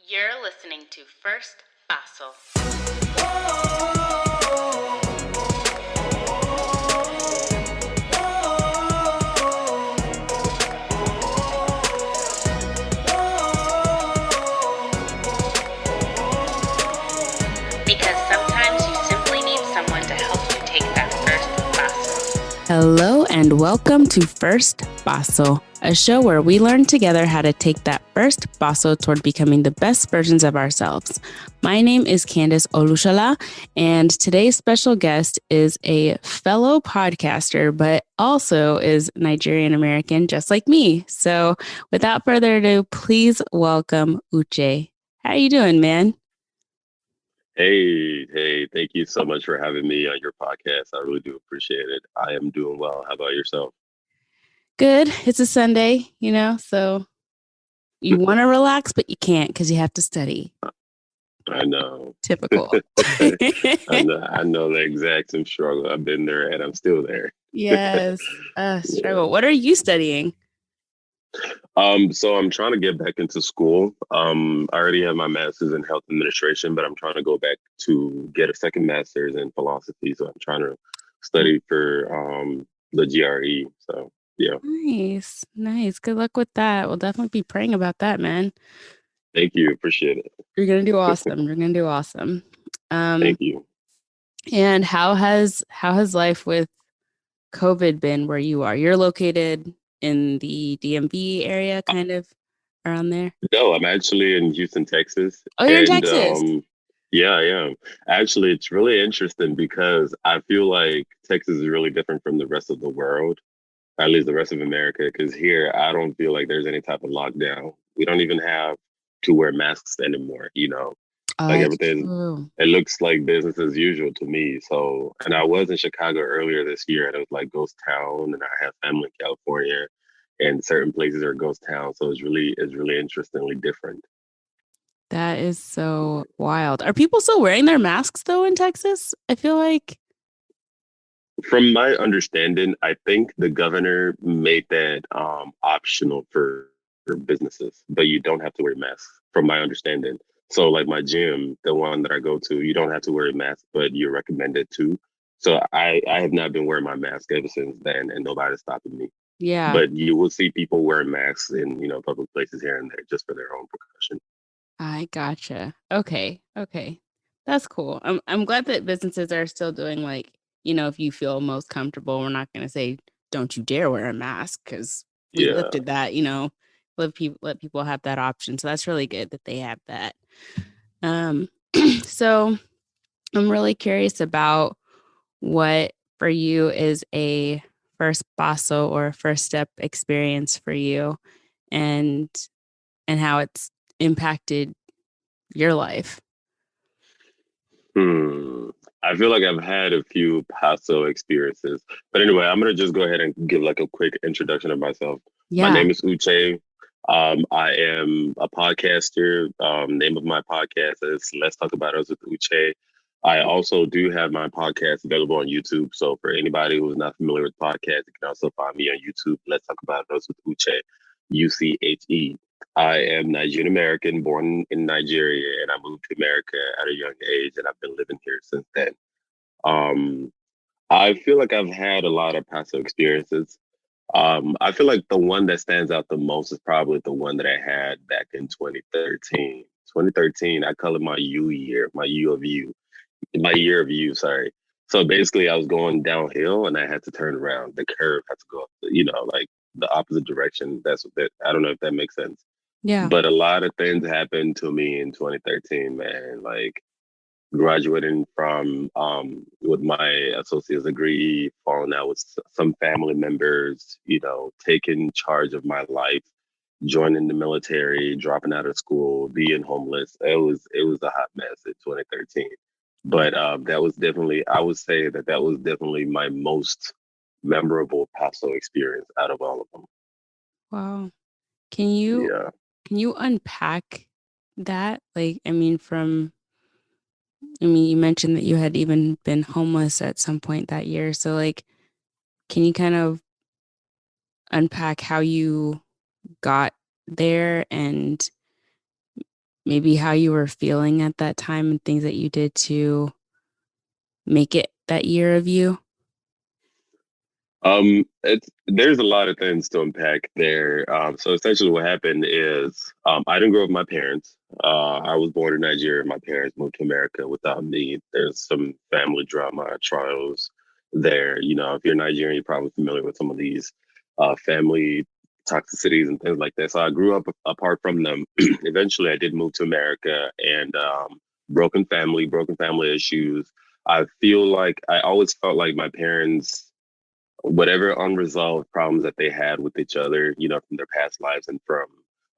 You're listening to First Basel. Because sometimes you simply need someone to help you take that first basel. Hello and welcome to First Basel, a show where we learn together how to take that first basel toward becoming the best versions of ourselves. My name is Candace Olushala, and today's special guest is a fellow podcaster, but also is Nigerian American, just like me. So without further ado, please welcome Uche. How are you doing, man? Hey, thank you so much for having me on your podcast. I really do appreciate it. I am doing well. How about yourself? Good. It's a Sunday, so you want to relax, but you can't because you have to study. I know. Typical. I know the exact same struggle. I've been there and I'm still there. Yes. Struggle. Yeah. What are you studying? So I'm trying to get back into school. I already have my master's in health administration, but I'm trying to go back to get a second master's in philosophy. So I'm trying to study for the GRE. So yeah. Nice. Good luck with that. We'll definitely be praying about that, man. Thank you. Appreciate it. You're gonna do awesome. Thank you. And how has life with COVID been where you are? You're located in the DMV area, kind of around there? No, I'm actually in Houston, Texas. Oh, you're in Texas? Yeah, I am. Actually, it's really interesting because I feel like Texas is really different from the rest of the world, at least the rest of America, because here I don't feel like there's any type of lockdown. We don't even have to wear masks anymore, like everything. It looks like business as usual to me. So, and I was in Chicago earlier this year and it was like ghost town, and I have family in California and certain places are ghost town. So it's really interestingly different. That is so wild. Are people still wearing their masks though in Texas? I feel like. From my understanding, I think the governor made that optional for businesses, but you don't have to wear masks, from my understanding. So, like my gym, the one that I go to, you don't have to wear a mask, but you're recommended to. So I have not been wearing my mask ever since then, and nobody's stopping me. Yeah. But you will see people wearing masks in public places here and there just for their own precaution. I gotcha. Okay. That's cool. I'm glad that businesses are still doing like, if you feel most comfortable, we're not going to say, don't you dare wear a mask because we lifted that, let people have that option. So that's really good that they have that. So I'm really curious about what for you is a first basso or first step experience for you and how it's impacted your life. I feel like I've had a few passo experiences, but anyway, I'm gonna just go ahead and give like a quick introduction of myself. My name is Uche. I am a podcaster. Name of my podcast is Let's Talk About Us with Uche. I also do have my podcast available on YouTube. So for anybody who's not familiar with podcasts, you can also find me on YouTube. Let's Talk About Us with Uche, UCHE. I am Nigerian American, born in Nigeria, and I moved to America at a young age, and I've been living here since then. I feel like I've had a lot of passive experiences. I feel like the one that stands out the most is probably the one that I had back in 2013. 2013, I call it my U year, my year of you, sorry. So basically I was going downhill and I had to turn around. The curve had to go up, like the opposite direction. I don't know if that makes sense. Yeah. But a lot of things happened to me in 2013, man. Like graduating from with my associate's degree, falling out with some family members, taking charge of my life, joining the military, dropping out of school, being homeless. It was a hot mess in 2013. But that was definitely, I would say that was definitely my most memorable pasto experience out of all of them. Wow. Can you unpack that? Like, you mentioned that you had even been homeless at some point that year. So like, can you kind of unpack how you got there and maybe how you were feeling at that time and things that you did to make it that year of you? There's a lot of things to unpack there. So essentially, what happened is I didn't grow up with my parents. I was born in Nigeria. My parents moved to America without me. There's some family drama trials there. You know, if you're Nigerian, you're probably familiar with some of these family toxicities and things like that. So I grew up apart from them. Eventually, I did move to America, and broken family issues. I feel like I always felt like my parents, whatever unresolved problems that they had with each other, you know, from their past lives and from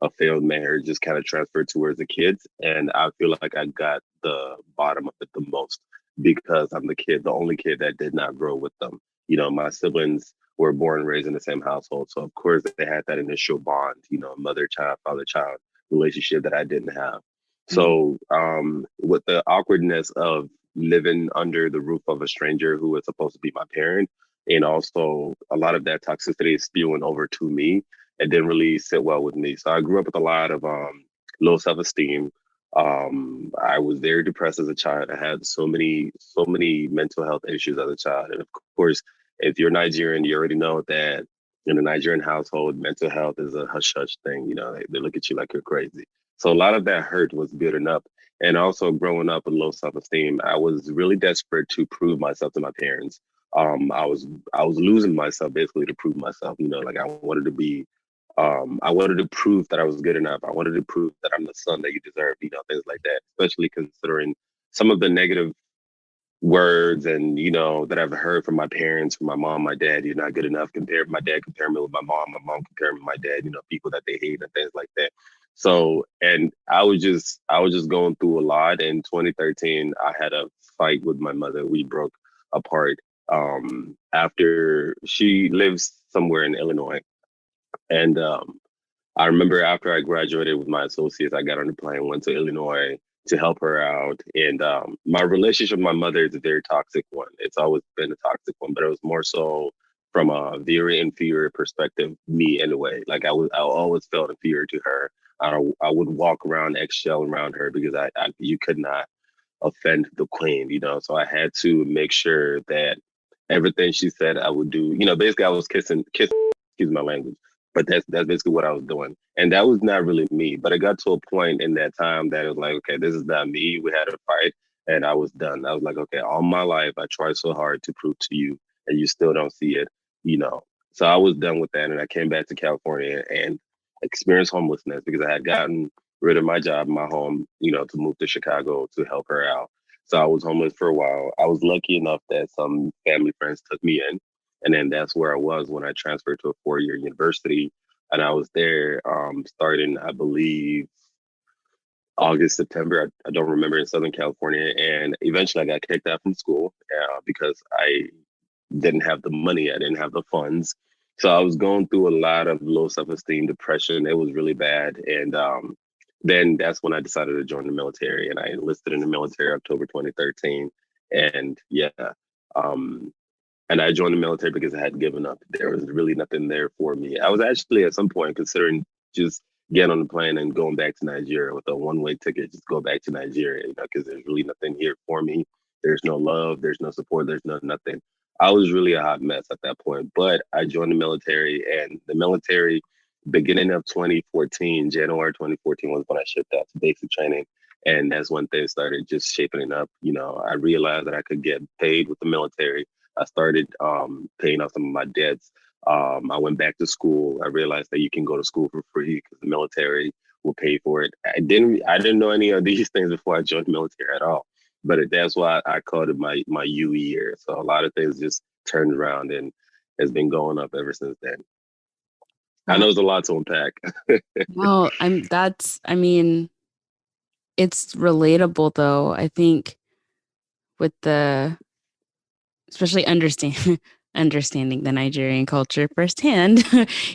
a failed marriage, just kind of transferred towards the kids. And I feel like I got the bottom of it the most because I'm the only kid that did not grow with them. You know, my siblings were born and raised in the same household. So, of course, they had that initial bond, you know, mother child, father child relationship that I didn't have. Mm. So, with the awkwardness of living under the roof of a stranger who was supposed to be my parent, and also a lot of that toxicity is spewing over to me. It didn't really sit well with me. So I grew up with a lot of low self-esteem. I was very depressed as a child. I had so many mental health issues as a child. And of course, if you're Nigerian, you already know that in a Nigerian household, mental health is a hush hush thing. You know, they look at you like you're crazy. So a lot of that hurt was building up. And also growing up with low self-esteem, I was really desperate to prove myself to my parents. I was losing myself basically to prove myself. You know, like I wanted to prove that I was good enough. I wanted to prove that I'm the son that you deserve. You know, things like that. Especially considering some of the negative words and that I've heard from my parents, from my mom, my dad. You're not good enough. My dad compared me with my mom compared me with my dad. You know, people that they hate and things like that. So, and I was just going through a lot. In 2013, I had a fight with my mother. We broke apart. After she lives somewhere in Illinois, and I remember after I graduated with my associates, I got on the plane, went to Illinois to help her out. And my relationship with my mother is a very toxic one. It's always been a toxic one, but it was more so from a very inferior perspective, me anyway. Like I always felt inferior to her. I would walk around eggshell around her because you could not offend the queen, you know. So I had to make sure that everything she said I would do. You know, basically I was kissing, excuse my language, but that's basically what I was doing. And that was not really me. But it got to a point in that time that it was like, okay, this is not me. We had a fight and I was done. I was like, okay, all my life I tried so hard to prove to you and you still don't see it, you know. So I was done with that and I came back to California and experienced homelessness because I had gotten rid of my job, my home, you know, to move to Chicago to help her out. So I was homeless for a while. I was lucky enough that some family friends took me in. And then that's where I was when I transferred to a 4-year university. And I was there starting, I believe, August, September. I don't remember, in Southern California. And eventually I got kicked out from school because I didn't have the money. I didn't have the funds. So I was going through a lot of low self-esteem, depression. It was really bad. And then that's when I decided to join the military. And I enlisted in the military October 2013. And yeah, um, and I joined the military because I had given up. There was really nothing there for me. I was actually at some point considering just getting on the plane and going back to Nigeria with a one-way ticket, just go back to Nigeria, you know, because there's really nothing here for me. There's no love, there's no support, there's no nothing. I was really a hot mess at that point, but I joined the military, and the military, beginning of 2014, January 2014 was when I shipped out to basic training. And that's when things started just shaping up. You know, I realized that I could get paid with the military. I started paying off some of my debts. I went back to school. I realized that you can go to school for free because the military will pay for it. I didn't know any of these things before I joined the military at all. But that's why I called it my UE year. So a lot of things just turned around and has been going up ever since then. I know there's a lot to unpack. No, I mean, it's relatable though. I think with especially understanding the Nigerian culture firsthand,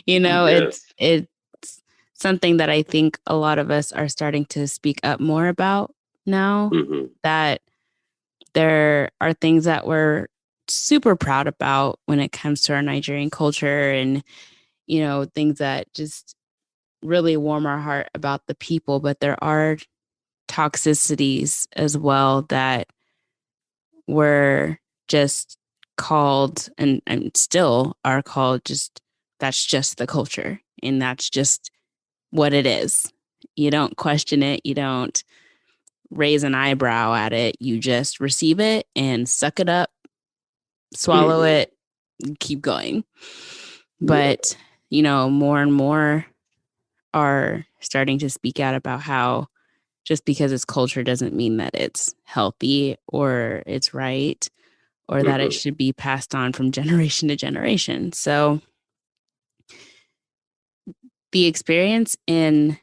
you know, Yes. it's something that I think a lot of us are starting to speak up more about now, Mm-hmm. that there are things that we're super proud about when it comes to our Nigerian culture, and, you know, things that just really warm our heart about the people. But there are toxicities as well that were just called and still are called just that's just the culture and that's just what it is. You don't question it, you don't raise an eyebrow at it, you just receive it and suck it up, swallow it, keep going. But more and more are starting to speak out about how just because it's culture doesn't mean that it's healthy or it's right or that it should be passed on from generation to generation. So the experience in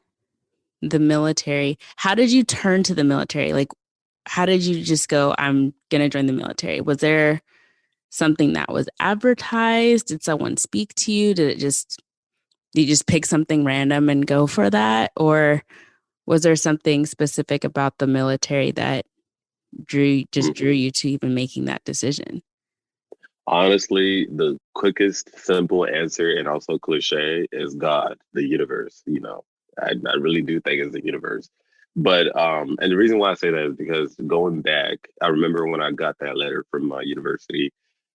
the military, how did you turn to the military? Like, how did you just go, I'm going to join the military? Was there something that was advertised? Did someone speak to you? Did you just pick something random and go for that? Or was there something specific about the military that drew you to even making that decision? Honestly, the quickest, simple answer and also cliche is God, the universe. I really do think it's the universe. But and the reason why I say that is because going back, I remember when I got that letter from my university,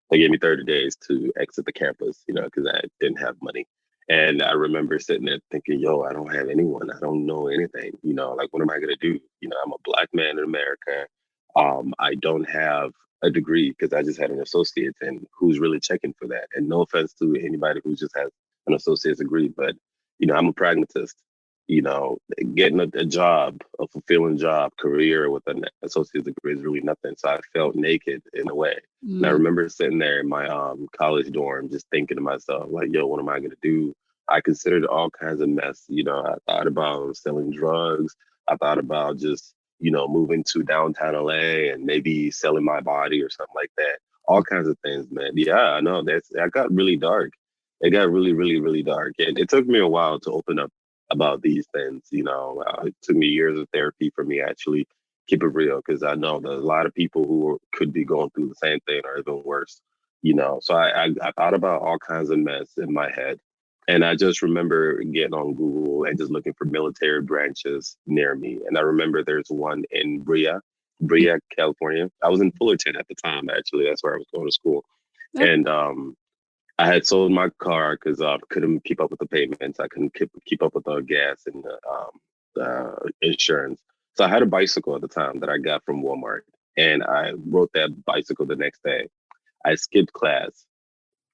they gave me 30 days to exit the campus, because I didn't have money. And I remember sitting there thinking, yo, I don't have anyone. I don't know anything. Like, what am I going to do? I'm a Black man in America. I don't have a degree because I just had an associate's, and who's really checking for that? And no offense to anybody who just has an associate's degree, but, I'm a pragmatist. You know, Getting a job, a fulfilling job, career with an associate's degree is really nothing. So I felt naked in a way. And I remember sitting there in my college dorm, just thinking to myself, like, yo, what am I going to do? I considered all kinds of mess. I thought about selling drugs. I thought about just, moving to downtown LA and maybe selling my body or something like that. All kinds of things, man. Yeah, I know that got really dark. It got really, really, really dark. And it took me a while to open up about these things. It took me years of therapy for me actually keep it real because I know there's a lot of people who could be going through the same thing or even worse. So I thought about all kinds of mess in my head. And I just remember getting on Google and just looking for military branches near me. And I remember there's one in Brea, California. I was in Fullerton at the time, actually. That's where I was going to school. And I had sold my car because I couldn't keep up with the payments. I couldn't keep up with the gas and the insurance. So I had a bicycle at the time that I got from Walmart. And I rode that bicycle the next day. I skipped class.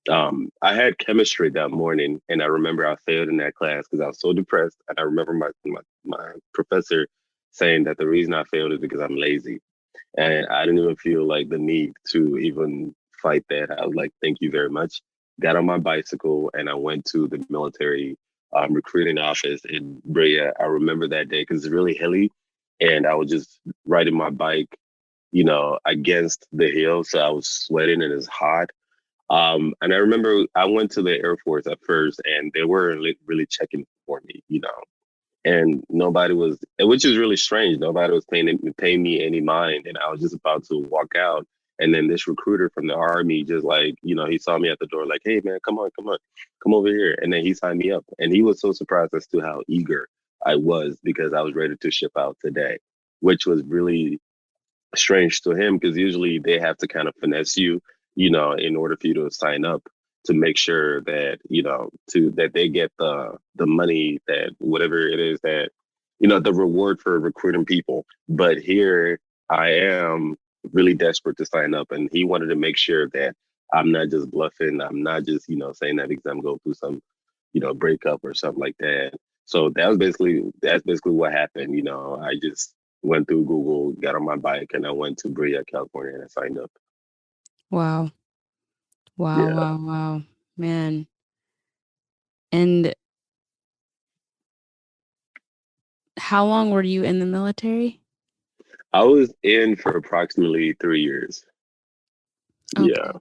I had chemistry that morning, and I remember I failed in that class because I was so depressed. And I remember my professor saying that the reason I failed is because I'm lazy. And I didn't even feel like the need to even fight that. I was like, thank you very much. Got on my bicycle and I went to the military recruiting office in Brea. I remember that day because it's really hilly. And I was just riding my bike, against the hill. So I was sweating and it's hot. And I remember I went to the Air Force at first and they weren't really checking for me. And nobody was, which is really strange. Nobody was paying me any mind, and I was just about to walk out. And then this recruiter from the army, just like, he saw me at the door, like, "Hey man, come on, come over here." And then he signed me up, and he was so surprised as to how eager I was because I was ready to ship out today, which was really strange to him because usually they have to kind of finesse you, in order for you to sign up to make sure that that they get the money that whatever it is that the reward for recruiting people. But here I am really desperate to sign up, and he wanted to make sure that I'm not just bluffing. I'm not just saying that because I'm going through some breakup or something like that. So that's basically what happened. I just went through Google, got on my bike, and I went to Brea, California, and I signed up. Wow. Yeah. Wow. Man. And how long were you in the military? I was in for approximately 3 years. Okay. Yeah.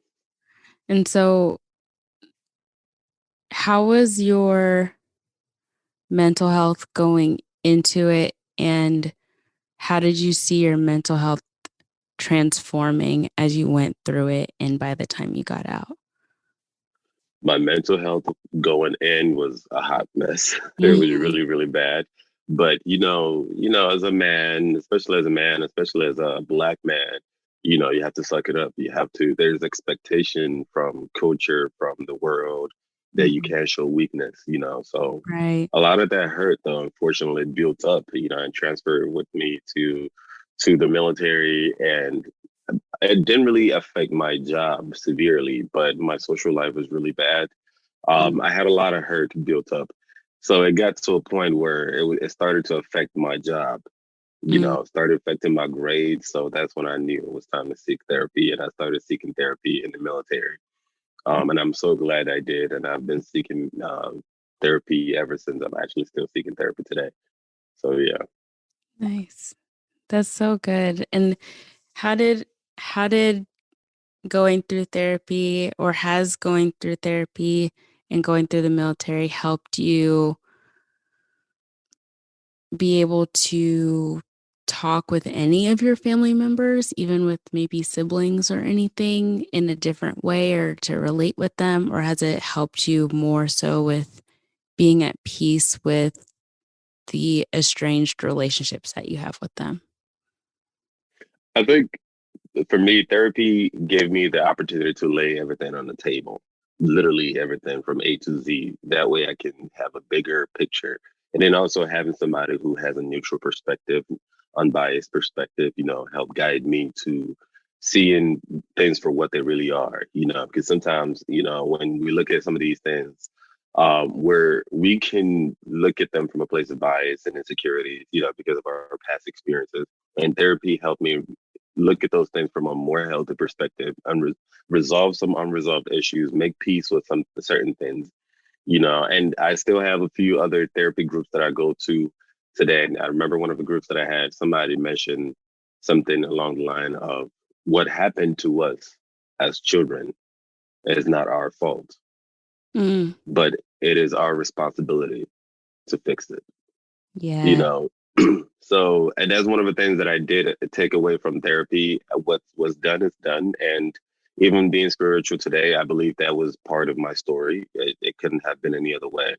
And so how was your mental health going into it? And how did you see your mental health transforming as you went through it and by the time you got out? My mental health going in was a hot mess. It was really, really bad. But as a man, especially as a black man, you have to suck it up. You have to. There's expectation from culture, from the world, that you Mhm. can't show weakness. So Right. a lot of that hurt, though, unfortunately, built up. And transferred with me to the military, and it didn't really affect my job severely, but my social life was really bad. Mm. I had a lot of hurt built up. So it got to a point where it started to affect my job, Mm. started affecting my grades. So that's when I knew it was time to seek therapy. And I started seeking therapy in the military. And I'm so glad I did. And I've been seeking therapy ever since. I'm actually still seeking therapy today. So, yeah. Nice. That's so good. And how did how did going through therapy, or has going through therapy and going through the military, helped you be able to talk with any of your family members, even with maybe siblings or anything, in a different way, or to relate with them? Or has it helped you more so with being at peace with the estranged relationships that you have with them? I think for me, therapy gave me the opportunity to lay everything on the table, literally everything from A to Z. That way I can have a bigger picture. And then also having somebody who has a neutral perspective, unbiased perspective, help guide me to seeing things for what they really are, because sometimes, when we look at some of these things, where we can look at them from a place of bias and insecurity, because of our past experiences. And therapy helped me look at those things from a more healthy perspective and resolve some unresolved issues, make peace with some certain things, and I still have a few other therapy groups that I go to today. And I remember one of the groups that I had, somebody mentioned something along the line of what happened to us as children is not our fault, Mm, but it is our responsibility to fix it. you yeah, know so, and that's one of the things that I did take away from therapy. What was done is done, and even being spiritual today, I believe that was part of my story. It couldn't have been any other way,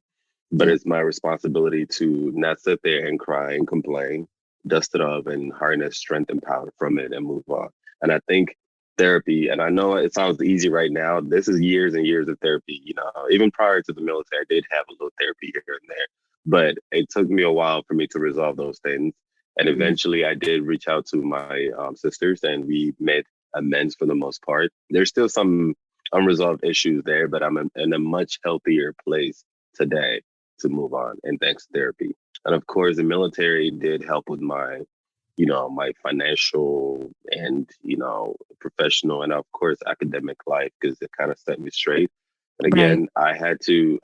but yeah, it's my responsibility to not sit there and cry and complain, dust it off, and harness strength and power from it and move on. And I think therapy, and I know it sounds easy right now, this is years and years of therapy. Even prior to the military, I did have a little therapy here and there, but it took me a while for me to resolve those things. And mm, eventually I did reach out to my sisters, and we made amends for the most part. There's still some unresolved issues there, but I'm in a much healthier place today to move on, and thanks to therapy. And of course, the military did help with my financial and, professional, and of course, academic life, because it kind of set me straight. And right. again, I had to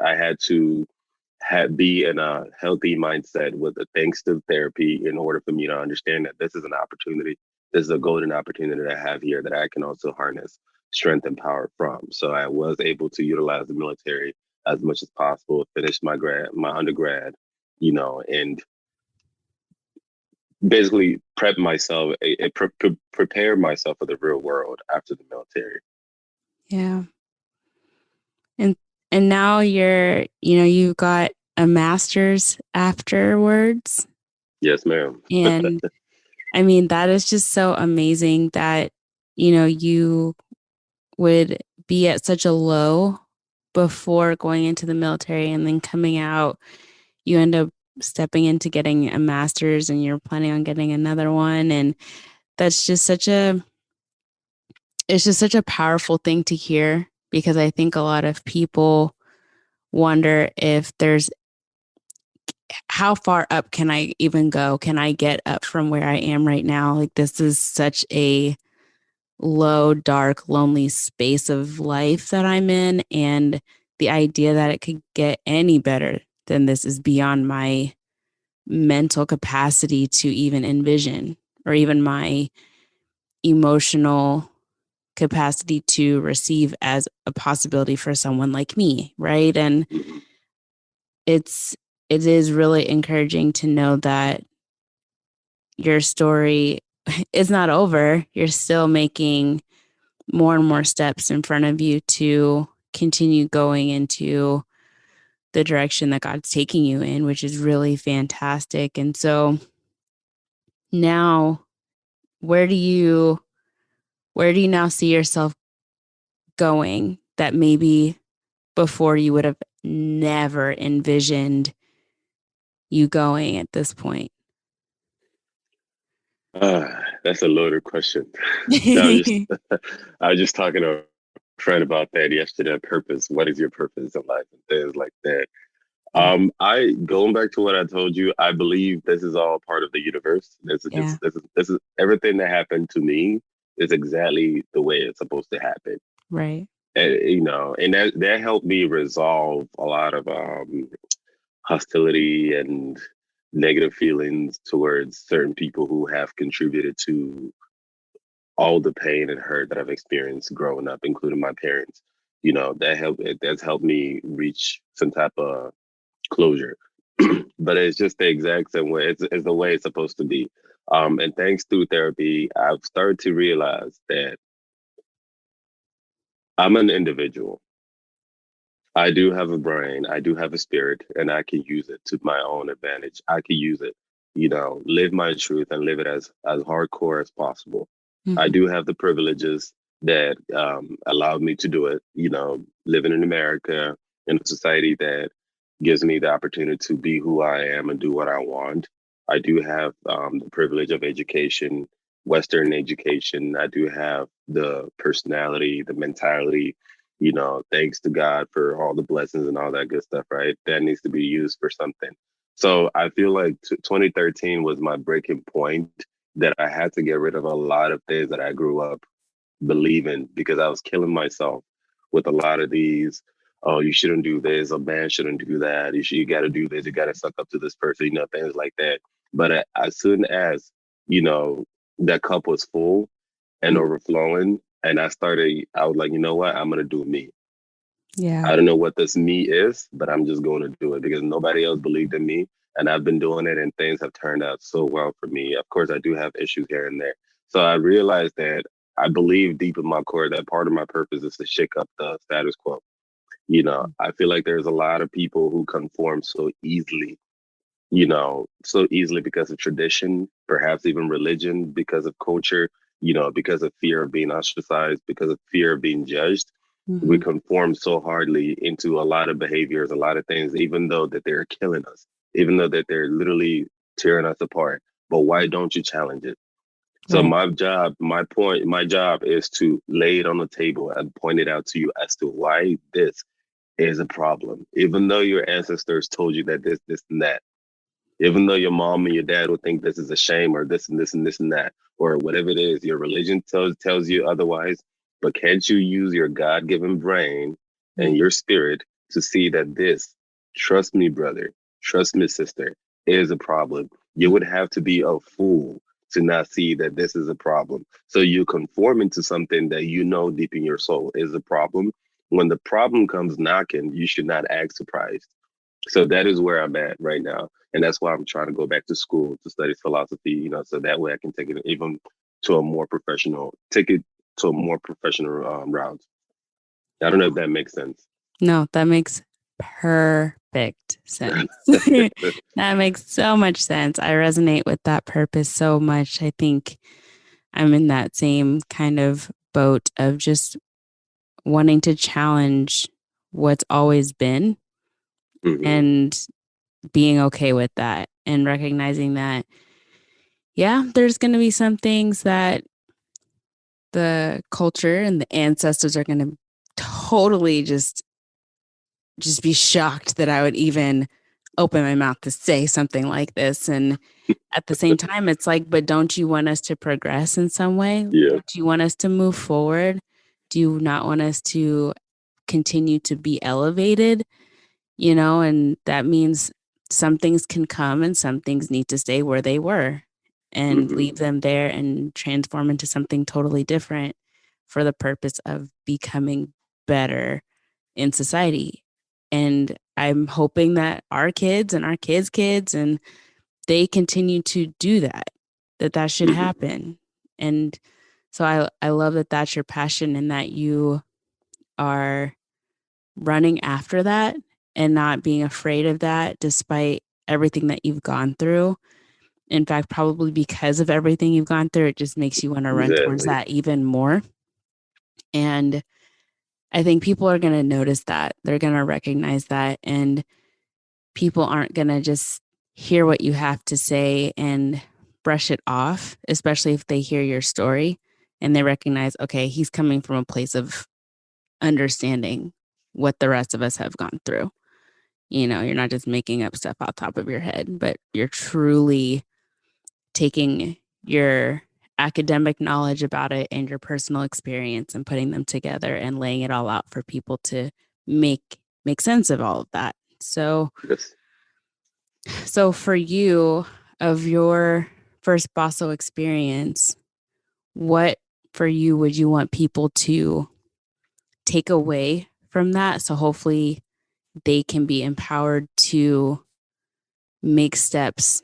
be in a healthy mindset with the thanks to therapy in order for me to understand that this is an opportunity. This is a golden opportunity that I have here that I can also harness strength and power from. So I was able to utilize the military as much as possible, finish my undergrad, and basically prepare myself for the real world after the military. Yeah. And now you've got a master's afterwards. Yes, ma'am. And I mean, that is just so amazing that, you would be at such a low before going into the military, and then coming out, you end up stepping into getting a master's, and you're planning on getting another one. And that's just it's just such a powerful thing to hear, because I think a lot of people wonder if there's how far up can I even go? Can I get up from where I am right now? Like, this is such a low, dark, lonely space of life that I'm in. And the idea that it could get any better than this is beyond my mental capacity to even envision, or even my emotional capacity to receive as a possibility for someone like me. Right. And Mhm. it's, it is really encouraging to know that your story is not over. You're still making more and more steps in front of you to continue going into the direction that God's taking you in, which is really fantastic. And so now, where do you now see yourself going that maybe before you would have never envisioned you going at this point? That's a loaded question. I was just I was just talking to a friend about that yesterday. Purpose. What is your purpose in life and things like that. I going back to what I told you. I believe this is all part of the universe. Yeah. This is everything that happened to me is exactly the way it's supposed to happen. Right. And, and that helped me resolve a lot of hostility and negative feelings towards certain people who have contributed to all the pain and hurt that I've experienced growing up, including my parents. That's helped me reach some type of closure. But it's just the exact same way. It's the way it's supposed to be. And thanks through therapy, I've started to realize that I'm an individual. I do have a brain, I do have a spirit, and I can use it to my own advantage. I can use it, live my truth and live it as hardcore as possible. I Mm-hmm. do have the privileges that allowed me to do it, living in America in a society that gives me the opportunity to be who I am and do what I want. I do have the privilege of education, Western education. I do have the personality, the mentality, thanks to God for all the blessings and all that good stuff, right? That needs to be used for something. So I feel like 2013 was my breaking point that I had to get rid of a lot of things that I grew up believing because I was killing myself with a lot of these. Oh, you shouldn't do this. A man shouldn't do that. You got to do this. You got to suck up to this person. Things like that. But as soon as that cup was full and overflowing, and I was like, you know what? I'm gonna do me. Yeah. I don't know what this me is, but I'm just going to do it because nobody else believed in me. And I've been doing it and things have turned out so well for me. Of course, I do have issues here and there. So I realized that I believe deep in my core that part of my purpose is to shake up the status quo. I feel like there's a lot of people who conform so easily because of tradition, perhaps even religion, because of culture, because of fear of being ostracized, because of fear of being judged. We Mm-hmm. conform so hardly into a lot of behaviors, a lot of things, even though that they're killing us, even though that they're literally tearing us apart. But why don't you challenge it? So Right. my job is to lay it on the table and point it out to you as to why this is a problem. Even though your ancestors told you that this, and that, even though your mom and your dad would think this is a shame or this and this and this and that, or whatever it is, your religion tells you otherwise. But can't you use your God given brain and Mm-hmm. your spirit to see that this, trust me, brother, trust me, sister, is a problem? You would have to be a fool to not see that this is a problem. So you conform into something that you know deep in your soul is a problem. When the problem comes knocking, you should not act surprised. So that is where I'm at right now. And that's why I'm trying to go back to school to study philosophy, so that way I can take it even to a more professional, take it to a more professional route. I don't know if that makes sense. No, that makes perfect sense. That makes so much sense. I resonate with that purpose so much. I think I'm in that same kind of boat of just wanting to challenge what's always been Hmm. and being okay with that and recognizing that, yeah, there's going to be some things that the culture and the ancestors are going to totally just be shocked that I would even open my mouth to say something like this. And at the same time, it's like, but don't you want us to progress in some way? Yeah. Don't you want us to move forward? Do you not want us to continue to be elevated? And that means some things can come and some things need to stay where they were and leave Hmm. them there and transform into something totally different for the purpose of becoming better in society. And I'm hoping that our kids and our kids' kids and they continue to do that, that should Hmm. happen. And so I love that that's your passion and that you are running after that and not being afraid of that despite everything that you've gone through. In fact, probably because of everything you've gone through, it just makes you want to run towards that even more. And I think people are going to notice that. They're going to recognize that. And people aren't going to just hear what you have to say and brush it off, especially if they hear your story and they recognize, okay, he's coming from a place of understanding what the rest of us have gone through. You know, you're not just making up stuff off top of your head, but you're truly taking your academic knowledge about it and your personal experience and putting them together and laying it all out for people to make sense of all of that. So, yes. So for you, of your first Basso experience, what for you would you want people to take away from that? So hopefully they can be empowered to make steps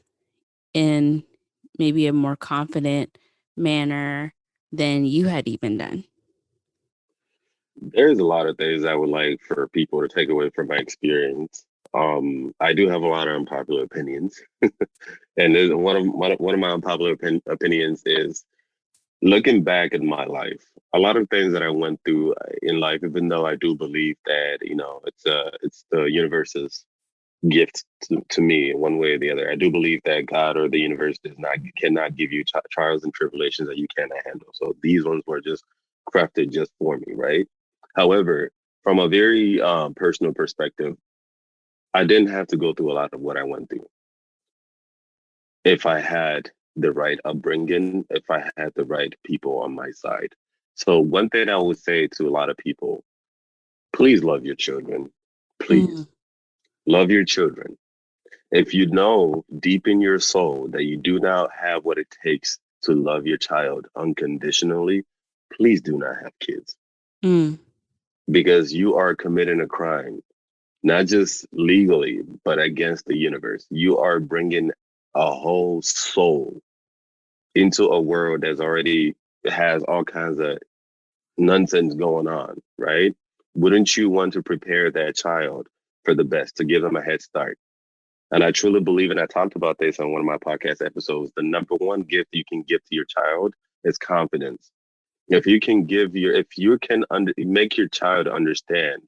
in maybe a more confident manner than you had even done. There's a lot of things I would like for people to take away from my experience. I do have a lot of unpopular opinions, and one of my unpopular opinions is looking back at my life. A lot of things that I went through in life, even though I do believe that it's the universe's gift to me one way or the other. I do believe that God or the universe cannot give you trials and tribulations that you cannot handle. So these ones were just crafted just for me, right? However, from a very personal perspective, I didn't have to go through a lot of what I went through. If I had the right upbringing, if I had the right people on my side. So one thing I would say to a lot of people, please love your children. Please love your children. If you know deep in your soul that you do not have what it takes to love your child unconditionally, please do not have kids. Because you are committing a crime, not just legally, but against the universe. You are bringing a whole soul into a world that's already has all kinds of nonsense going on, right? Wouldn't you want to prepare that child for the best, to give them a head start? And I truly believe, and I talked about this on one of my podcast episodes, the number one gift you can give to your child is confidence. If you can make your child understand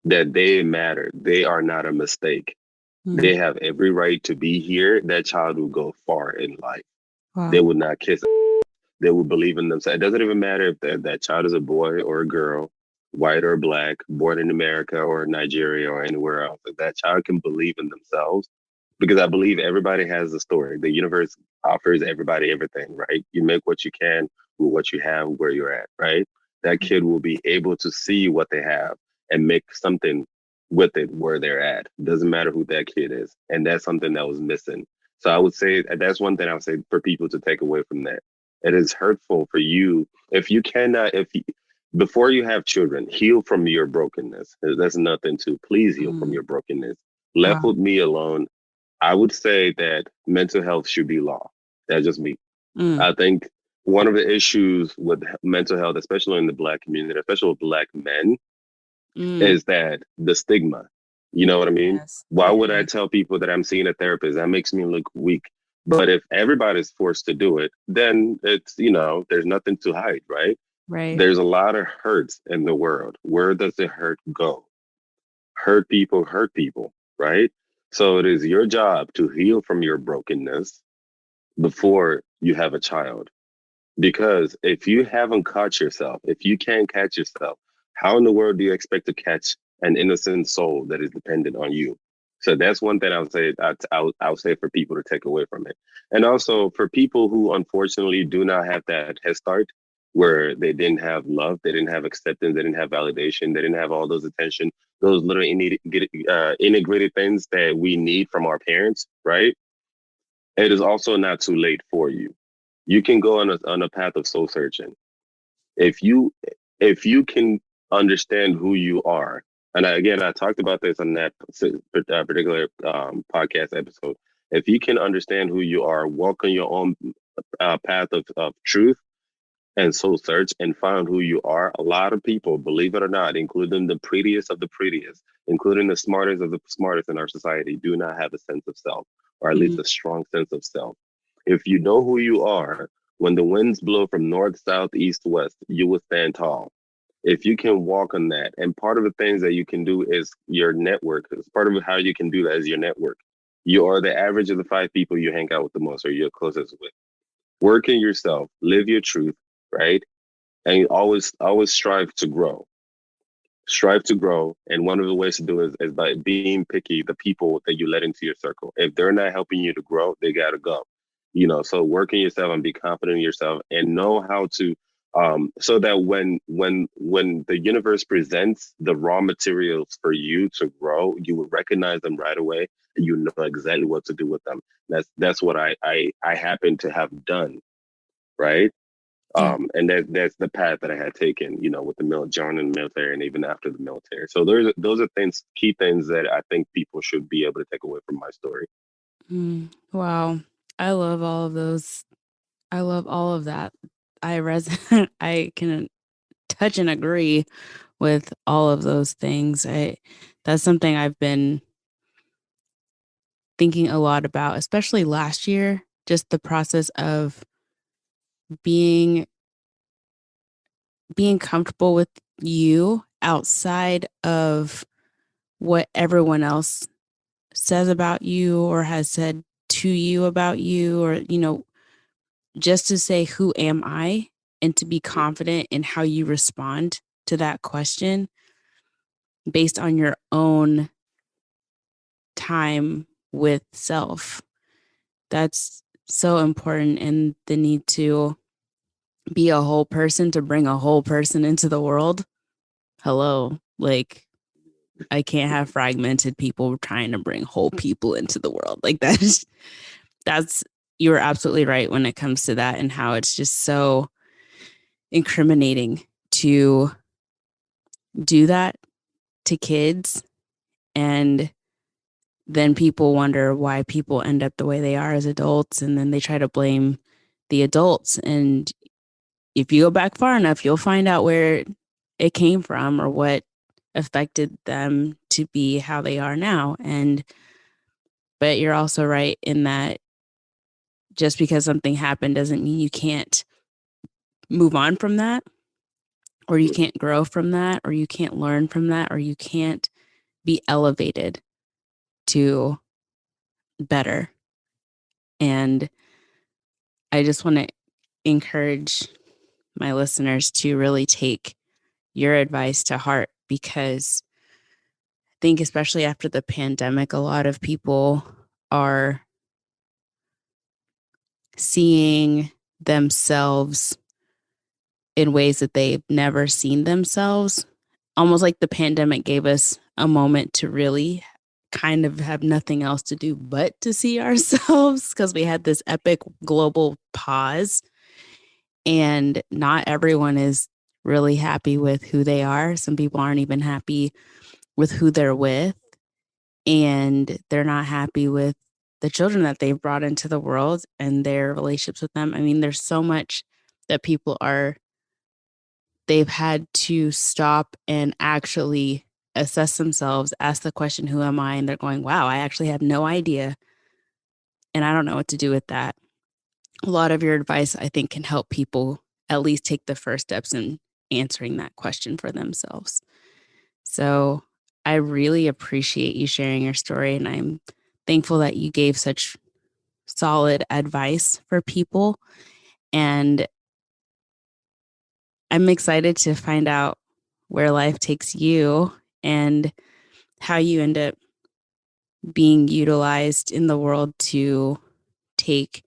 that they matter, they are not a mistake. They have every right to be here. That child will go far in life. Wow. They would not kiss. They will believe in themselves. It doesn't even matter if that child is a boy or a girl, white or black, born in America or Nigeria or anywhere else. If that child can believe in themselves, because I believe everybody has a story. The universe offers everybody everything, right? You make what you can with what you have where you're at, right? That kid will be able to see what they have and make something with it where they're at. Doesn't matter who that kid is. And that's something that was missing. So I would say that's one thing I would say for people to take away from that. It is hurtful for you if you cannot, before you have children, heal from your brokenness. That's nothing to please heal from your brokenness. Left with me alone, I would say that mental health should be law. That's just me. I think one of the issues with mental health, especially in the Black community, especially with Black men, is that the stigma. You know what I mean? Yes. Why would I tell people that I'm seeing a therapist? That makes me look weak. But if everybody's forced to do it, then it's, there's nothing to hide, right? Right. There's a lot of hurts in the world. Where does the hurt go? Hurt people, right? So it is your job to heal from your brokenness before you have a child. Because if you haven't caught yourself, if you can't catch yourself, how in the world do you expect to catch an innocent soul that is dependent on you? So that's one thing I would say. I would say for people to take away from it, and also for people who unfortunately do not have that head start, where they didn't have love, they didn't have acceptance, they didn't have validation, they didn't have all those attention, those little integrated things that we need from our parents, right? It is also not too late for you. You can go on a path of soul searching. If you can understand who you are, and again, I talked about this on that particular podcast episode. If you can understand who you are, walk on your own path of truth, and soul search and find who you are, a lot of people, believe it or not, including the prettiest of the prettiest, including the smartest of the smartest in our society, do not have a sense of self, or at least Mm-hmm. a strong sense of self. If you know who you are, when the winds blow from north, south, east, west, you will stand tall. If you can walk on that, and part of the things that you can do is your network. It's part of how you can do that is your network. You are the average of the five people you hang out with the most or you're closest with. Work in yourself, live your truth, right? And always strive to grow. And one of the ways to do it is by being picky, the people that you let into your circle. If they're not helping you to grow, they gotta go. So work in yourself and be confident in yourself and know how to so that when the universe presents the raw materials for you to grow, you will recognize them right away and you know exactly what to do with them. That's what I happen to have done, right? Yeah. And that's the path that I had taken, with the joining the military and even after the military. So those are key things that I think people should be able to take away from my story. Wow. I love all of those. I love all of that. I can touch and agree with all of those things. That's something I've been thinking a lot about, especially last year, just the process of being being comfortable with you outside of what everyone else says about you or has said to you about you, or just to say, who am I? And to be confident in how you respond to that question based on your own time with self. That's so important. And the need to be a whole person, to bring a whole person into the world. Hello. Like, I can't have fragmented people trying to bring whole people into the world. Like, that's, you're absolutely right when it comes to that, and how it's just so incriminating to do that to kids. And then people wonder why people end up the way they are as adults. And then they try to blame the adults. And if you go back far enough, you'll find out where it came from or what affected them to be how they are now. But you're also right in that just because something happened doesn't mean you can't move on from that, or you can't grow from that, or you can't learn from that, or you can't be elevated to better. And I just want to encourage my listeners to really take your advice to heart, because I think, especially after the pandemic, a lot of people are seeing themselves in ways that they've never seen themselves. Almost like the pandemic gave us a moment to really kind of have nothing else to do but to see ourselves, because we had this epic global pause, and not everyone is really happy with who they are. Some people aren't even happy with who they're with, and they're not happy with the children that they've brought into the world and their relationships with them. I mean, there's so much that they've had to stop and actually assess themselves, ask the question, who am I? And they're going, wow, I actually have no idea. And I don't know what to do with that. A lot of your advice, I think, can help people at least take the first steps in answering that question for themselves. So I really appreciate you sharing your story. And I'm thankful that you gave such solid advice for people. And I'm excited to find out where life takes you and how you end up being utilized in the world to take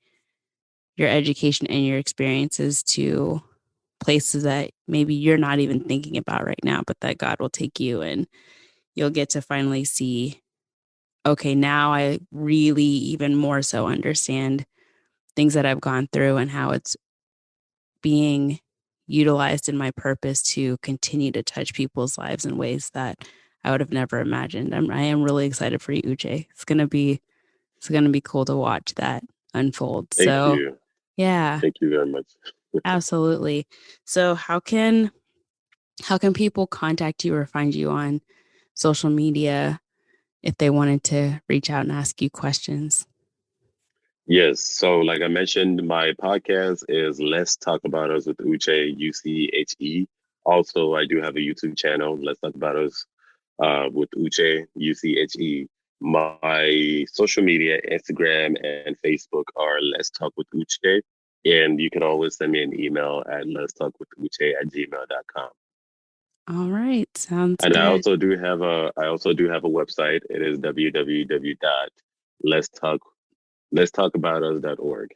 your education and your experiences to places that maybe you're not even thinking about right now, but that God will take you, and you'll get to finally see, okay, now I really even more so understand things that I've gone through and how it's being utilized in my purpose to continue to touch people's lives in ways that I would have never imagined. I am really excited for you, Uche. It's gonna be cool to watch that unfold. Thank So you. yeah. Thank you very much. Absolutely. So how can people contact you or find you on social media if they wanted to reach out and ask you questions? Yes. So, like I mentioned, my podcast is Let's Talk About Us with Uche, UCHE. Also, I do have a YouTube channel, Let's Talk About Us with Uche, UCHE. My social media, Instagram and Facebook are Let's Talk with Uche. And you can always send me an email at let's talk with uche@gmail.com. All right. Sounds And good. I also do have a website. It is www.letstalk letstalkaboutus.org.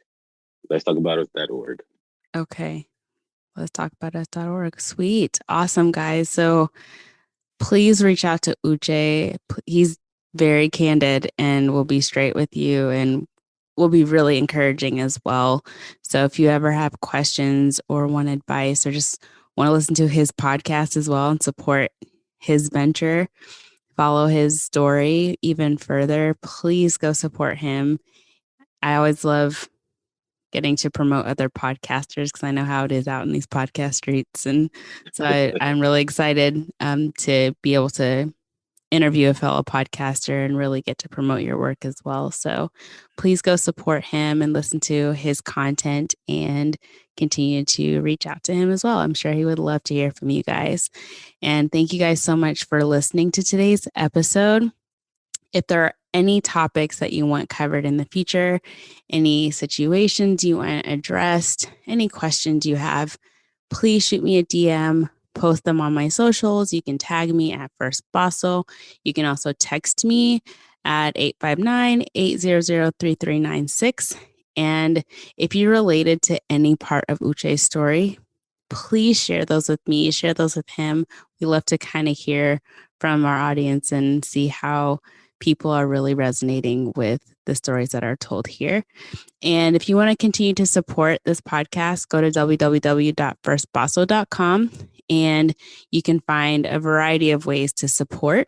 Letstalkaboutus.org. Okay. Let's talk about us.org. Sweet. Awesome, guys. So please reach out to Uche. He's very candid and will be straight with you and will be really encouraging as well. So if you ever have questions or want advice or just want to listen to his podcast as well and support his venture, follow his story even further, please go support him. I always love getting to promote other podcasters because I know how it is out in these podcast streets. And so I'm really excited to be able to interview a fellow podcaster and really get to promote your work as well. So please go support him and listen to his content and continue to reach out to him as well. I'm sure he would love to hear from you guys. And thank you guys so much for listening to today's episode. If there are any topics that you want covered in the future, any situations you want addressed, any questions you have, please shoot me a DM, post them on my socials. You can tag me at First Bossel. You can also text me at 859-800-3396. And if you're related to any part of Uche's story, please share those with me, share those with him. We love to kind of hear from our audience and see how people are really resonating with the stories that are told here. And if you want to continue to support this podcast, go to www.firstbosso.com and you can find a variety of ways to support.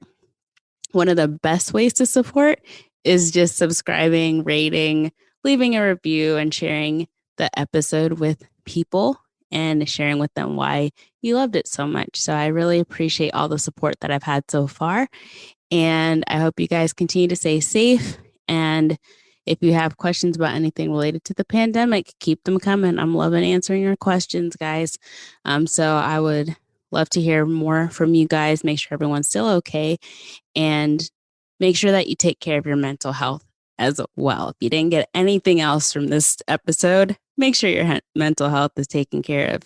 One of the best ways to support is just subscribing, rating, leaving a review, and sharing the episode with people and sharing with them why you loved it so much. So I really appreciate all the support that I've had so far. And I hope you guys continue to stay safe. And if you have questions about anything related to the pandemic, keep them coming. I'm loving answering your questions, guys. So I would love to hear more from you guys. Make sure everyone's still okay. And make sure that you take care of your mental health as well. If you didn't get anything else from this episode, make sure your mental health is taken care of.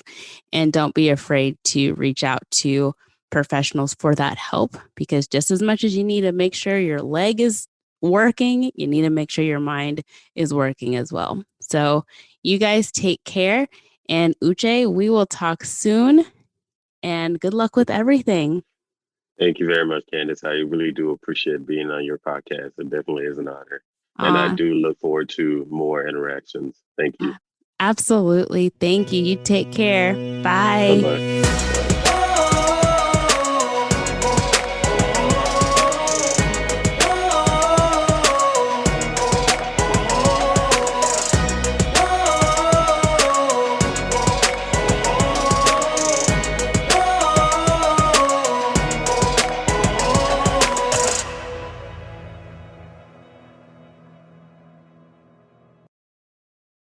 And don't be afraid to reach out to professionals for that help, because just as much as you need to make sure your leg is working, you need to make sure your mind is working as well. So you guys take care. And Uche, we will talk soon. And good luck with everything. Thank you very much, Candace. I really do appreciate being on your podcast. It definitely is an honor. And I do look forward to more interactions. Thank you. Absolutely. Thank you. You take care. Bye. Bye-bye.